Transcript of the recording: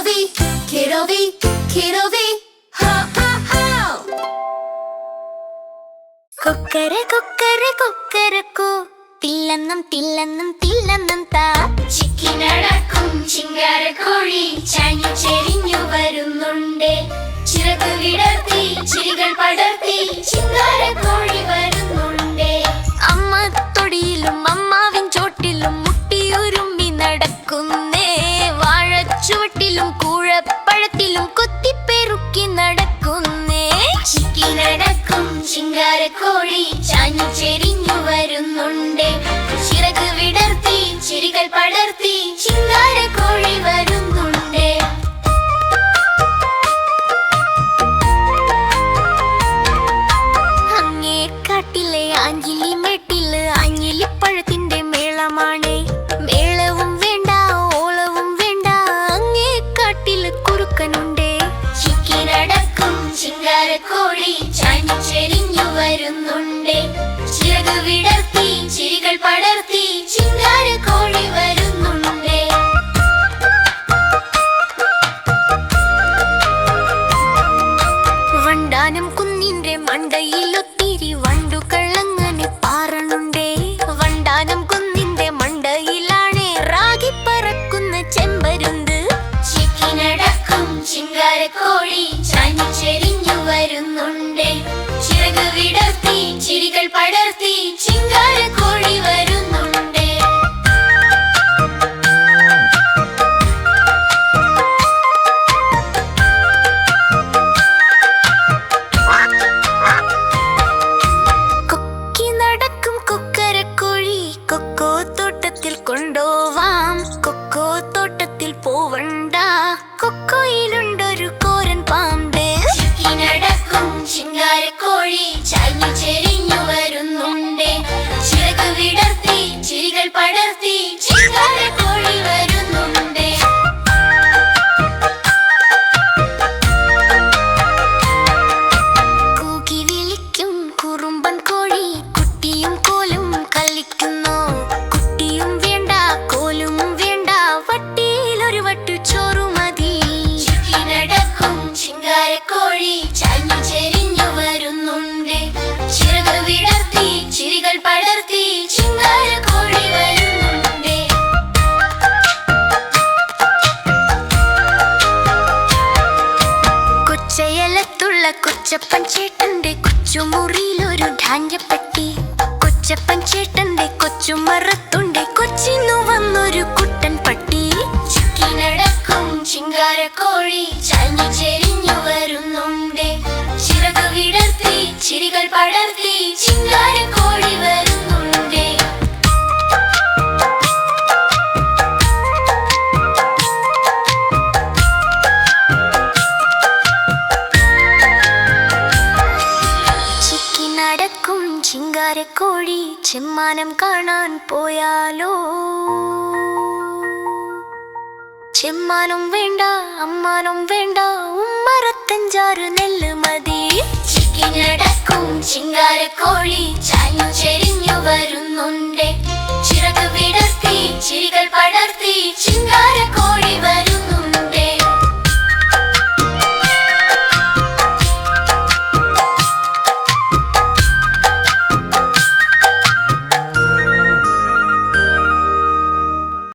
Kiddledy, ho ho ho. Kukkere kukkere kukkereku, tillanum tillanum tillanum ta. ചിക്കിനടക്കും ചിങ്കാരക്കോഴി ചാഞ്ഞു ചെരിഞ്ഞു വരുന്നുണ്ടേ. ചിറക് വിടർത്തി ചിരികൾ പടർത്തി ചിങ്കാരക്കോഴി വരുന്നുണ്ടേ. അമ്മ തൊടിയിലും അമ്മാവിൻ ചോട്ടിലും മുട്ടിയുരുമ്പി നടക്കുന്നേ. വാഴച്ചുവട്ടിലും കൂഴപ്പഴത്തിലും കൊത്തിപ്പെറുക്കി നടക്കുന്നേ. ചിക്കിനടക്കും ചിങ്കാരക്കോഴി ചാഞ്ഞു ചെരിഞ്ഞു വരുന്നുണ്ടേ. ചിറക് വിടർത്തി ചിരികൾ പടർത്തി ചിങ്കാരക്കോഴി വരുന്നുണ്ടേ. അങ്ങേ കാട്ടിലെ ആഞ്ഞിലി മേട്ടില് ആഞ്ഞിലിപ്പഴത്തിന്റെ മേളമാണേ. മേളവും വേണ്ട ഓളവും വേണ്ട, അങ്ങേ കാട്ടില് കുറുക്കനുണ്ടേ. ചിക്കിനടക്കും ചിങ്കാരക്കോഴി ചാഞ്ഞു ചെരിഞ്ഞു വരുന്നുണ്ടേ. ചിറക് വിടർത്തി ചിരികൾ പടർത്തി ചിങ്കാരക്കോഴി വരുന്നുണ്ടേ. വണ്ടാനം കുന്നിന്റെ മണ്ടയിലൊത്തിരി വണ്ടുകളങ്ങനെ പാറണുണ്ടേ. വണ്ടാനം കുന്നിന്റെ മണ്ടയിലാണ് റാഗി പറക്കുന്ന ചെമ്പരുന്ത്. ചിക്കിനടക്കും ചിങ്കാരക്കോഴി ചാഞ്ഞു ചെരിഞ്ഞു വരുന്നുണ്ടേ. ചിറക് വിടർത്തി ചിരികൾ പടർത്തി ചിങ്കാരക്കോഴി വരുന്നുണ്ടേ. കൊക്കി നടക്കും കൊക്കരക്കോഴി, കൊക്കോ തോട്ടത്തിൽ കൊണ്ടോവാം. കൊക്കോ തോട്ടത്തിൽ പോവണ്ട, കൊക്കോയിലുണ്ടൊരു കോരൻ പാമ്പ്. ചിക്കിനടക്കും ചിങ്കാരക്കോഴി ചാഞ്ഞു ചെരിഞ്ഞു വരുന്നുണ്ടേ. ചിറക് വിടർത്തി ചിരികൾ പടർത്തി ചിങ്കാരക്കോഴി വരുന്നുണ്ടേ. കൂകി വിളിക്കും കുറുമ്പൻ കോഴി, കുട്ടിയും കോലും കളിക്കുന്നു. കുട്ടിയും വേണ്ട കോലും വേണ്ട, വട്ടിയിലൊരു വട്ടു ചോറു മതി. ചിക്കിനടക്കും ചിങ്കാരക്കോഴി ചാഞ്ഞു ചെരിഞ്ഞു വരുന്നുണ്ടേ. ചിറക് വിടർത്തി ചിരികൾ പടർത്തി ചിങ്കാരക്കോഴി വരുന്നുണ്ടേ. കൊച്ചയലത്തുള്ള കൊച്ചപ്പൻ ചേട്ടന്റെ കൊച്ചുമുറിയിലൊരു ധാന്യപ്പെട്ടി. കൊച്ചപ്പൻ ചേട്ടന്റെ കൊച്ചുമറത്തുണ്ട് കൊച്ചിന്നു വന്നൊരു കുട്ടൻ പട്ടി. ചിക്കിനടക്കും ചിങ്കാരക്കോഴി ചാഞ്ഞു ചെരിഞ്ഞു വരുന്നുണ്ടേ. ചിറക് വിടർത്തി ചിരികൾ പടർത്തി ചിങ്കാരക്കോഴി വരുന്നുണ്ടേ. ചിക്കിനടക്കും ചിങ്കാരക്കോഴി ചെമ്മാനം കാണാൻ പോയാലോ. ചെമ്മാനും വേണ്ട അമ്മാനും വേണ്ട, ഉമ്മറത്തഞ്ചാറ് നെല്ല് മതി. ചിക്കിനടക്കും ചിങ്കാരക്കോഴി ചാഞ്ഞു ചെരിഞ്ഞു വരുന്നുണ്ടേ. ചിറക് വിടർത്തി ചിരികൾ പടർത്തി